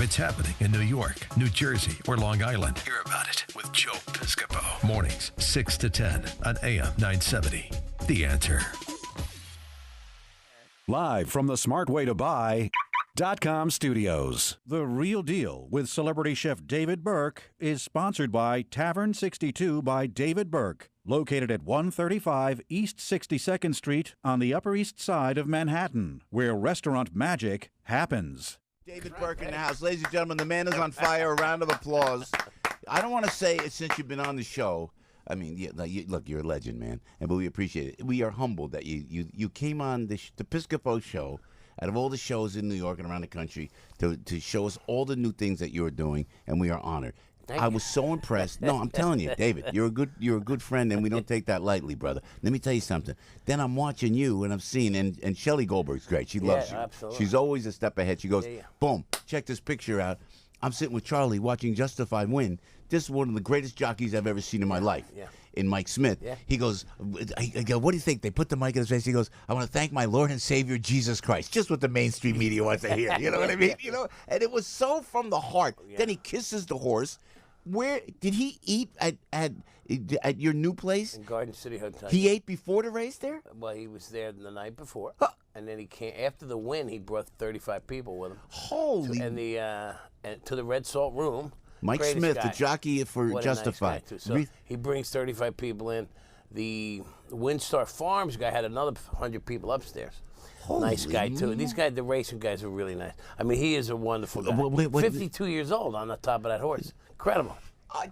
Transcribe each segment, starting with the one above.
it's happening in New York, New Jersey, or Long Island, hear about it with Joe Piscopo. Mornings, 6 to 10 on AM 970. The Answer. Live from the Smart Way to Buy.com studios. The Real Deal with celebrity chef David Burke is sponsored by Tavern 62 by David Burke, located at 135 East 62nd Street on the Upper East Side of Manhattan, where restaurant magic happens. David Burke in the house. Ladies and gentlemen, the man is on fire. A round of applause. I don't want to say it since you've been on the show. I mean, look, you're a legend, man, but we appreciate it. We are humbled that you came on the Piscopo show, out of all the shows in New York and around the country, to show us all the new things that you're doing, and we are honored. I was so impressed. No, I'm telling you, David, you're a good friend, and we don't take that lightly, brother. Let me tell you something. Then I'm watching you, and I'm seeing, and Shelley Goldberg's great. She loves you. Absolutely. She's always a step ahead. She goes, boom, check this picture out. I'm sitting with Charlie watching Justified win. This is one of the greatest jockeys I've ever seen in my life. In Mike Smith. He goes, I go, what do you think? They put the mic in his face. He goes, I want to thank my Lord and Savior Jesus Christ. Just what the mainstream media wants to hear. You know what I mean? You know, and it was so from the heart. Then he kisses the horse. Where did he eat at your new place? In Garden City Hotel. He ate before the race there? Well, he was there the night before, and then he came after the win. He brought 35 people with him. Holy! And to the Red Salt Room. Mike Smith, the jockey for Justified. Nice so he brings 35 people in. The Windstar Farms guy had another 100 people upstairs. Holy nice guy too. Man. These guys, the racing guys, are really nice. I mean, he is a wonderful guy. 52 years old on the top of that horse. Incredible.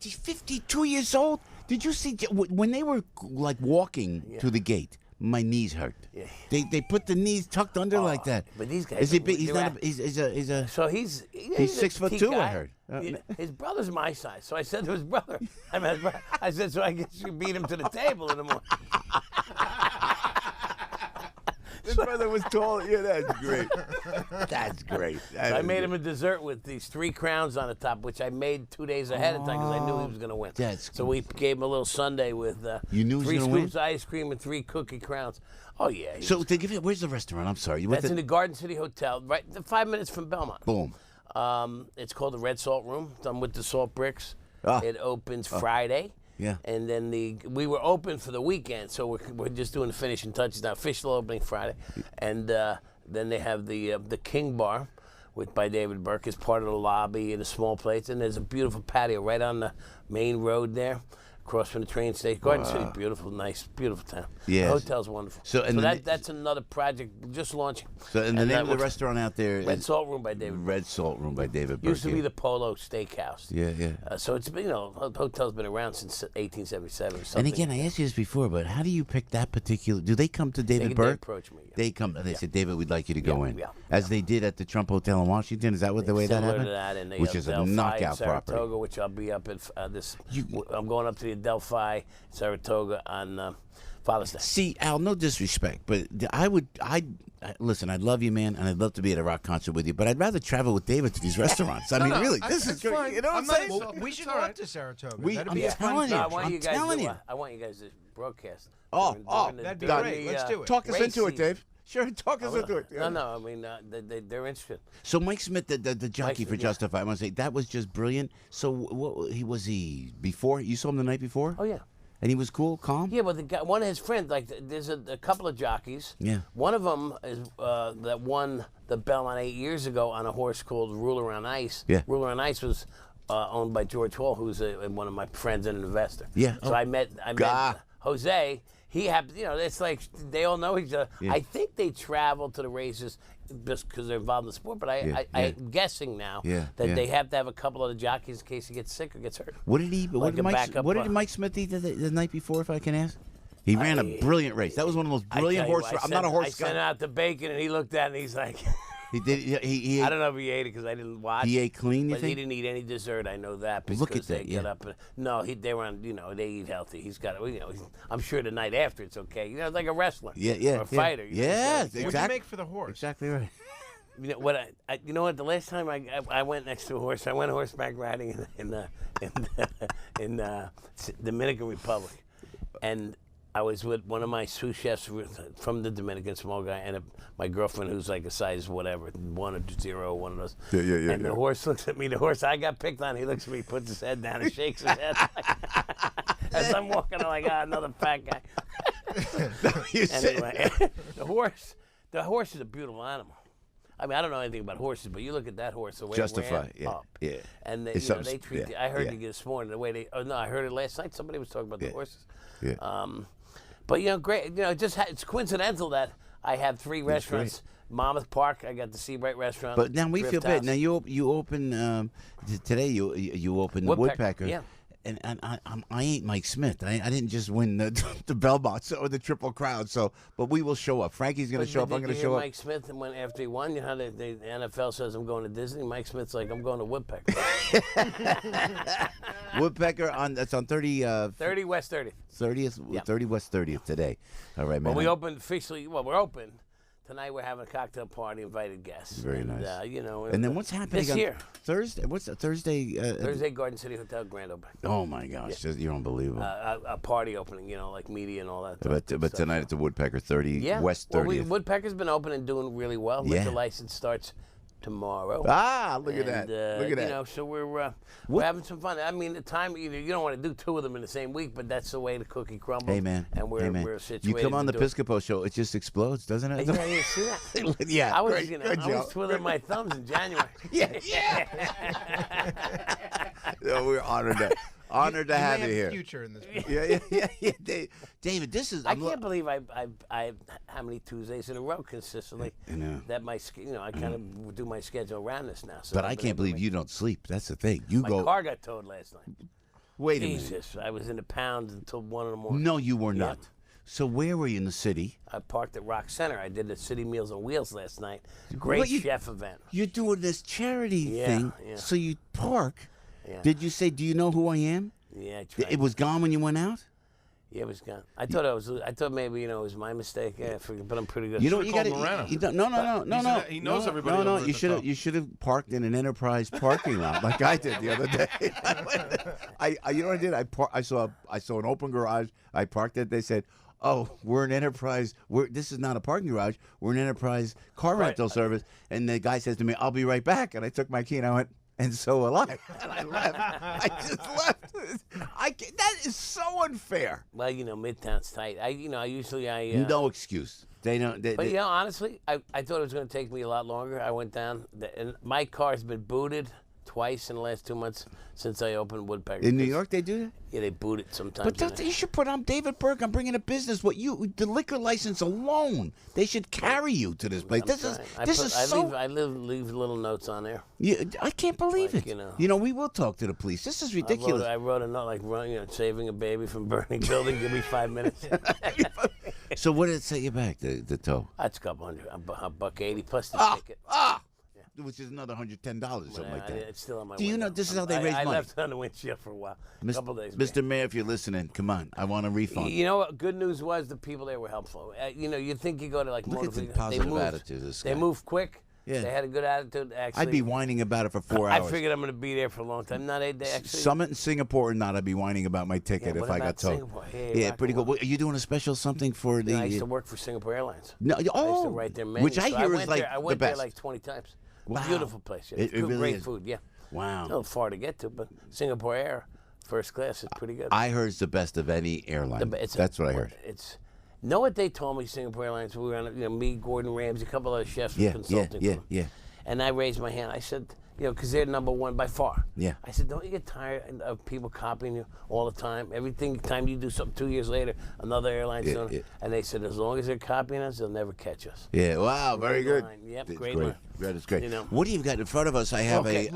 52 years old. Did you see when they were like walking to the gate? My knees hurt. They put the knees tucked under like that. But these guys, is he big? He's not. He's a. So he's 6'2". Guy. I heard. His brother's my size, so I said to his brother, I said, so I guess you beat him to the table in the morning. His brother was tall. Yeah, that's great. That's great. I made him a dessert with these 3 crowns on the top, which I made 2 days ahead of time because I knew he was going to win. So we gave him a little sundae with 3 scoops of ice cream and 3 cookie crowns. Oh, yeah. So they give you, where's the restaurant? I'm sorry. That's in the Garden City Hotel, right 5 minutes from Belmont. Boom. It's called the Red Salt Room, done with the salt bricks. It opens Friday. Yeah. And then we were open for the weekend, so we're just doing the finishing touches now. Official opening Friday, and then they have the King Bar, by David Burke, is part of the lobby and the small plates, and there's a beautiful patio right on the main road there, across from the train station. Garden City, beautiful, nice, beautiful town. Yeah. The hotel's wonderful. So that's another project just launching. So and the name of the restaurant out there Red Salt Room by David. Red Salt Room by David Burke. Used to be the Polo Steakhouse. Yeah. So it's been, the hotel's been around since 1877 or something. And again, I asked you this before, but how do you pick that particular? Do they come to David Burke? They approach me. They come and they said, David, we'd like you to go in. As they did at the Trump Hotel in Washington. Is that what the way that happened? To that, and which is a knockout property. Which I'll be up at I'm going up to the Adelphi, Saratoga on Father's Day. See, Al, no disrespect, but listen, I'd love you, man, and I'd love to be at a rock concert with you, but I'd rather travel with David to these restaurants. I mean, really, this is great. You know what I'm saying? Well, we should go up to Saratoga. I'm telling you. I want you guys to broadcast. That'd be great. Let's do it. Talk us into it, Dave. Sure, talk us into it. No, I mean, they're interested. So Mike Smith, the jockey for Justified, I want to say, that was just brilliant. So was he before? You saw him the night before? Oh, yeah. And he was cool, calm? Yeah, but one of his friends, there's a couple of jockeys. Yeah. One of them is that won the Belmont 8 years ago on a horse called Ruler on Ice. Yeah. Ruler on Ice was owned by George Hall, who's one of my friends and an investor. Yeah. So I met Jose. He happened, it's like they all know each other. Yeah. I think they travel to the races just because they're involved in the sport, but I'm guessing now that they have to have a couple of the jockeys in case he gets sick or gets hurt. What did Mike Smith eat the night before, if I can ask? He ran a brilliant race. That was one of the most brilliant horse races. I'm not a horse guy. I sent out the bacon, and he looked at it, and he's like... He did. He ate, I don't know if he ate it because I didn't watch. He ate clean, you but think? He didn't eat any dessert. I know that because Look at they that, got up. No, they were on. They eat healthy. He's got it. I'm sure the night after it's okay. Like a wrestler. Or a fighter. Yeah, exactly. What do you make for the horse? Exactly right. You know what? The last time I went next to a horse, I went horseback riding in the Dominican Republic, and I was with one of my sous chefs from the Dominican, small guy, and my girlfriend who's like a size whatever, 1 or 0, one of those. Yeah. And the horse looks at me. The horse, I got picked on. He looks at me, puts his head down, and shakes his head. As I'm walking, I'm like, another fat guy. Anyway, the horse is a beautiful animal. I mean, I don't know anything about horses, but you look at that horse, the way Justify, it ran up. yeah. And they treat I heard it this morning, the way they, no, I heard it last night. Somebody was talking about the horses. Yeah. But, great. It's coincidental that I have 3 restaurants. Monmouth Park, I got the Seabright restaurant. But now we Drift feel bad. House. Now you open today. You open the Woodpecker. Yeah. And I ain't Mike Smith. I didn't just win the Belmont or the Triple Crown. So, but we will show up. Frankie's going to show up. I'm going to show up. Mike Smith, and after he won, you know how the NFL says I'm going to Disney. Mike Smith's like, I'm going to Woodpecker. Woodpecker that's on 30 West 30th. 30th, 30 West 30th today. All right, man. Well, we opened officially. Well, we're open. Tonight we're having a cocktail party, invited guests. Very nice. And then what's happening this year? Thursday? What's that? Thursday? Thursday, Garden City Hotel grand opening. Oh my gosh, you're unbelievable. A party opening, like media and all that. But tonight at the Woodpecker, 30 West 30th. Well, Woodpecker's been open and doing really well. Liquor license starts tomorrow. Look at that. Look at that. So we're having some fun. I mean, the time you don't want to do 2 of them in the same week, but that's the way the cookie crumbles. Hey man, and we're situated. You come on the to do Piscopo show, it just explodes, doesn't it? Yeah, you see that? Yeah, I was, good I was twiddling my thumbs in January. Yeah. We're honored to have you here. Future in this. Yeah. David, this is. I can't believe I how many Tuesdays in a row consistently. That my I kind of do my schedule around this now. So but I can't believe you don't sleep. That's the thing. My car got towed last night. Wait a minute. Jesus, I was in the pound until 1 in the morning. No, you were not. So where were you in the city? I parked at Rock Center. I did the City Meals on Wheels last night. Great chef event. You're doing this charity thing. Yeah. So you park. Yeah. Did you say, "Do you know who I am"? Yeah, I tried. It was gone when you went out. Yeah, it was gone. I thought maybe it was my mistake. Yeah, but I'm pretty good. You got No. He knows everybody. No. You should have parked in an Enterprise parking lot like I did the other day. You know what I did? I saw an open garage. I parked it. They said, "Oh, we're an Enterprise. This is not a parking garage. We're an Enterprise car rental service." And the guy says to me, "I'll be right back." And I took my key and I went. And so will I. And I left. I just left. That is so unfair. Well, Midtown's tight. No excuse. They don't. But honestly, I thought it was going to take me a lot longer. I went down, and my car's been booted twice in the last 2 months since I opened Woodpecker. In New York, they do that? Yeah, they boot it sometimes. But you should put on David Burke. I'm bringing a business. The liquor license alone, they should carry you to this place. I leave little notes on there. Yeah, I can't believe it. We will talk to the police. This is ridiculous. I wrote a note like, saving a baby from burning building. Give me 5 minutes. So what did it set you back? The tow? That's a couple hundred. $180 plus the ticket. Which is another $110, something like that. It's still on my Do you know this is how they raise money? I left it on the windshield for a while, a couple days. Mr. Mayor, if you're listening, come on. I want a refund. You know what? Good news was the people there were helpful. You think you go to Look at the positive attitude of this guy. They moved quick. Yeah. They had a good attitude. Actually, I'd be whining about it for 4 hours. I figured I'm going to be there for a long time. No, they actually. Summit in Singapore or not, I'd be whining about my ticket if I got towed. Singapore? Hey, yeah, pretty good. Are you doing a special something for the? I used to work for Singapore Airlines. No, I used to write their menu. Which I hear is like the best. I went there like 20 times. Wow. Beautiful place. Yeah. It really great is. food. Yeah. Wow. A little far to get to, but Singapore Air, first class, is pretty good. I heard it's the best of any airline. That's what I heard. Know what they told me? Singapore Airlines. We were on, me, Gordon Ramsay, a couple other chefs were consulting. Yeah. And I raised my hand. I said, because they're number one by far. Yeah. I said, don't you get tired of people copying you all the time? Time you do something 2 years later, another airline's doing it. And they said, as long as they're copying us, they'll never catch us. Yeah, wow, very good. Line. Yep, It's great great. line. That is great. What do you got in front of us? I have it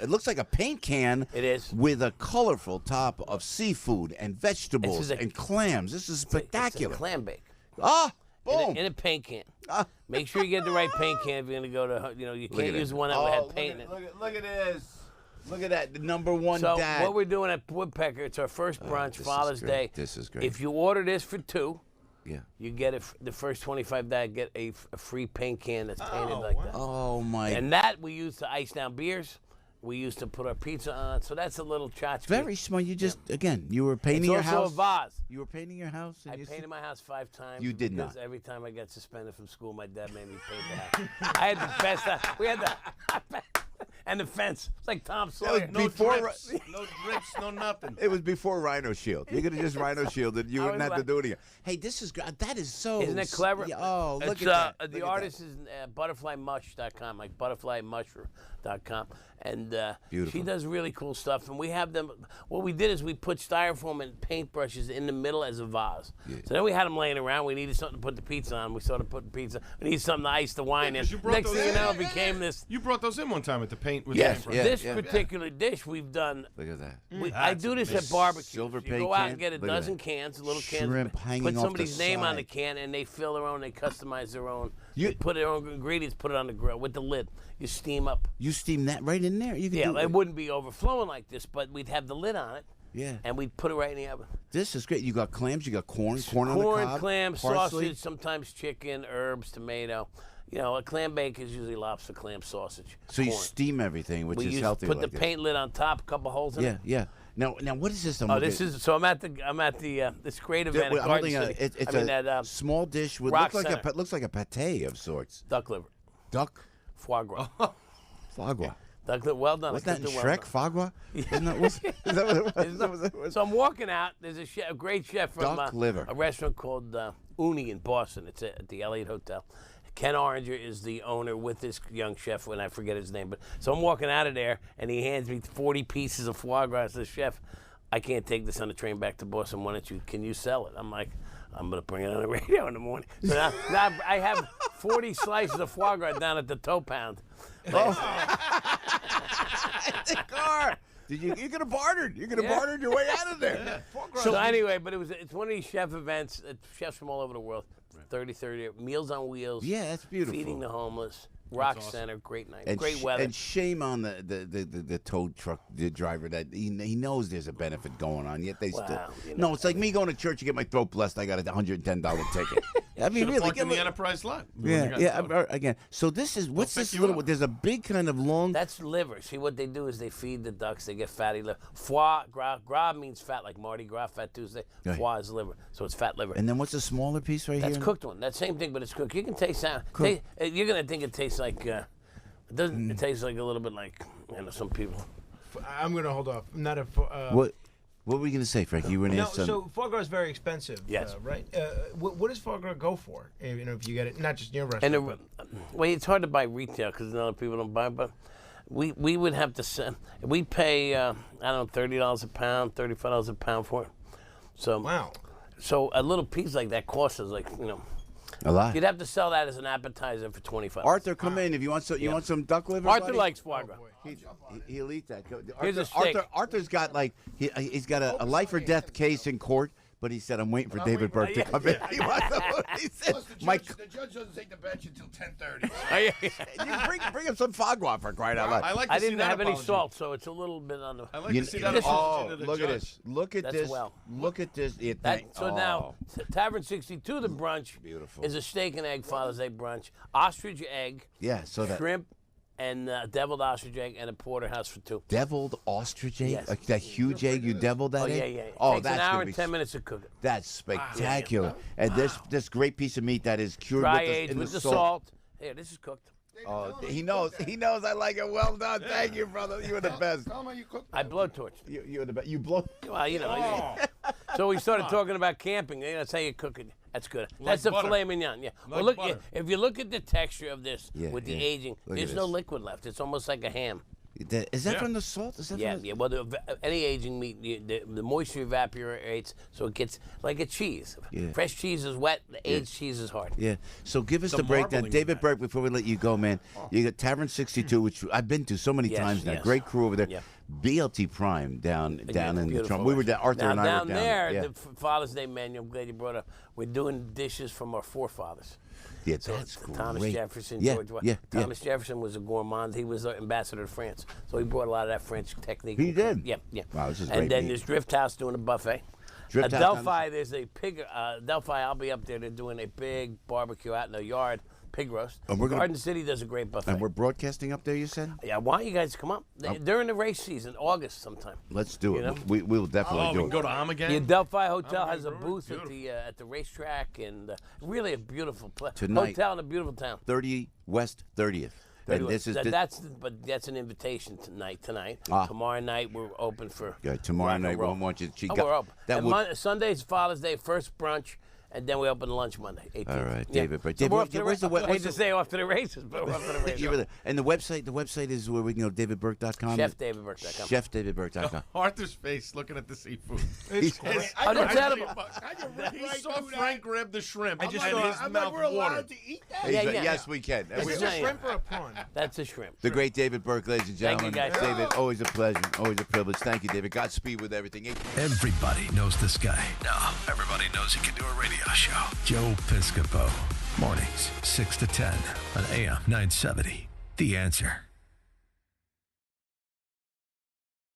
looks like a paint can. It is. With a colorful top of seafood and vegetables and clams. This is spectacular. It's a clam bake. Boom. In a paint can. Make sure you get the right paint can if you're going to go to, you can't use one that had paint in it. Look at this. Look at that. The number one dad. So what we're doing at Woodpecker, it's our first brunch, Father's Day. This is great. If you order this for 2, yeah, you get the first 25 that get a free paint can that's painted like that. Oh, my. And that we use to ice down beers. we used to put our pizza on. So that's a little tchotchke. Very smart. You just again, you were painting your house. It's also a vase. You were painting your house. And I painted my house 5 times. You did because not. Every time I got suspended from school, my dad made me paint the house. I had the best. We had the and the fence. It's like Tom Sawyer. No drips, no nothing. It was before Rhino Shield. You could have just Rhino Shielded. You wouldn't have to do it again. Hey, this is great. That is so. Isn't it clever? Yeah, oh, look it's, at that. The artist is butterflymush.com, like butterflymush.com. And she does really cool stuff. And we have them. What we did is we put styrofoam and paintbrushes in the middle as a vase. Yeah. So then we had them laying around. We needed something to put the pizza on. We started putting pizza. We needed something to ice the wine in. Next thing you know, it became this. You brought those in one time at the paint. With This particular dish we've done. Look at that. I do this at barbecues. Silver You go out and get a dozen cans, little Shrimp cans. hanging Put off somebody's the name on side. the can, and they fill their own. They customize their own. They put their own ingredients. Put it on the grill with the lid. You steam up. You steam that right in there. You can do it wouldn't be overflowing like this, but we'd have the lid on it. Yeah. And we'd put it right in the oven. This is great. You got clams. You got corn on the cob. Clam, parsley. sausage, sometimes chicken, herbs, tomato. You know, a clam bake is usually lobster, clam, sausage. So you corn. steam everything, which is healthy. Put the paint lid on top, a couple holes in it. Yeah. Now, what is this? This is so. I'm at this great event at Garden City. It's a small dish with looks like a pate of sorts. Duck liver. Duck. Foie gras. Foie gras. Duck liver. Well done. What's that in Shrek? Foie gras? Is that what it was? So I'm walking out. There's a great chef from liver. a restaurant called Uni in Boston. It's at the Elliott Hotel. Ken Oringer is the owner with this young chef, and I forget his name. But so I'm walking out of there, and he hands me 40 pieces of foie gras. Says, "Chef, I can't take this on the train back to Boston. Can you sell it?" I'm like, I'm going to bring it on the radio in the morning. So now I have 40 slices of foie gras down at the Toe Pound. Oh. In the car. You could have bartered. You could have bartered your way out of there. Yeah. So anyway, but it's one of these chef events. Chefs from all over the world. 30 Meals on Wheels. Yeah, that's beautiful. Feeding the homeless. Rock Center, great night, and great weather. And shame on the tow truck driver that he knows there's a benefit going on, yet they still. No, it's like me going to church to get my throat blessed. I got a $110 ticket. I mean, really, in the Enterprise lot. Again, so this is what's this little? There's a big kind of long. That's liver. See, what they do is they feed the ducks. They get fatty liver. Foie gras means fat, like Mardi Gras, Fat Tuesday. Right. Foie is liver, so it's fat liver. And then what's the smaller piece right here? That's cooked one. That same thing, but it's cooked. You can taste that. You're gonna think it tastes like. It doesn't. It tastes like a little bit like some people. I'm gonna hold off. Not a. What were you gonna say, Frank? You were gonna ask so foie gras is very expensive. Yes. Right. What does foie gras go for? If you get it, not just in your restaurant. Well, it's hard to buy retail because other people don't buy. But we would have to send. We pay I don't know, $30 a pound, $35 a pound for it. So wow. So a little piece like that costs us a lot. You'd have to sell that as an appetizer for $25. Arthur, come in if you want some. You want some duck liver? Arthur buddy? likes foie gras. He'll eat that. Here's a steak. Arthur's got he's got a life or death case in court. But he said, I'm waiting for David Burke to come in. He said, the judge doesn't take the bench until 10:30. You bring him some foie gras for crying out loud. I didn't have any salt, so it's a little bit on the. I like to see that. Look at this. Look at this. Look at this. Now, Tavern 62, the brunch is a steak and egg Father's Day brunch. Ostrich egg. Yeah, so that. Shrimp. And deviled ostrich egg and a porterhouse for 2. Deviled ostrich egg? Yes. Like that huge egg, you deviled that egg? Yeah. Oh, takes an hour and 10 minutes to cook it. That's spectacular. And this great piece of meat that is cured with the salt. Here, this is cooked. Oh, he knows. He knows I like it. Well done. Yeah. Thank you, brother. You were the best. Tell me you cooked. I blowtorched. You were the best. You blow. Well, So we started talking about camping. That's how you cook it. That's good. That's the filet mignon. Yeah. Like look, butter. if you look at the texture of this with the aging, Look there's no liquid left. It's almost like a ham. Is that from the salt? Is that yeah. Well, any aging meat, the moisture evaporates, so it gets like a cheese. Yeah. Fresh cheese is wet. The aged chease is hard. Yeah. So give us the breakdown, David Burke. Before we let you go, man, you got Tavern 62, which I've been to so many times now. Yes. Great crew over there. Yeah. BLT Prime down in the Trump. We were down. Arthur and I down were down there. Yeah. The Father's Day menu. I'm glad you brought up. We're doing dishes from our forefathers. Yeah, that's great. Thomas Jefferson, George. Thomas Jefferson was a gourmand. He was the ambassador to France, so he brought a lot of that French technique. He did. Yeah. Wow, this is and great then meat. there's Drift House doing a buffet. Drift House Delphi, there's a pig. Delphi, I'll be up there. They're doing a big barbecue out in the yard. pig roast. And we're gonna- Garden City does a great buffet. And we're broadcasting up there, you said? Yeah, why don't you guys come up during the race season, August sometime? Let's do it. You know? We'll definitely Oh, do we it. can go to Armageddon? The Adelphi Hotel Oh, has a right, booth beautiful. at the racetrack, and really a beautiful Tonight. hotel in a beautiful town. 30 West 30th. And Anyway, this is that's an invitation tonight. Ah. Tomorrow night we're open for Good. Tomorrow rock and night, roll. we'll want you. We're open. That And would. Sunday's Father's Day, first brunch, and then we open lunch Monday. 18th. All right, Yeah. David. But So David, we're off to the where's the ra- I hate what's to the- say off to the races, but we're off to the races. And the website is where we can go. DavidBurke.com. ChefDavidBurke.com. ChefDavidBurke.com. Arthur's face looking at the seafood. It's great. He saw Frank grab the shrimp I just and thought- his I'm mouth like, we're watered. allowed to eat that? Yeah, yeah. Yes, we can. And Is we- this a shrimp or a prawn? That's a shrimp. The great David Burke, ladies and Thank you, gentlemen. guys. David, always a pleasure, always a privilege. Thank you, David. Godspeed with everything. Everybody knows this guy. Now, everybody knows he can do a radio show. Joe Piscopo. Mornings, 6 to 10 on AM 970. The Answer.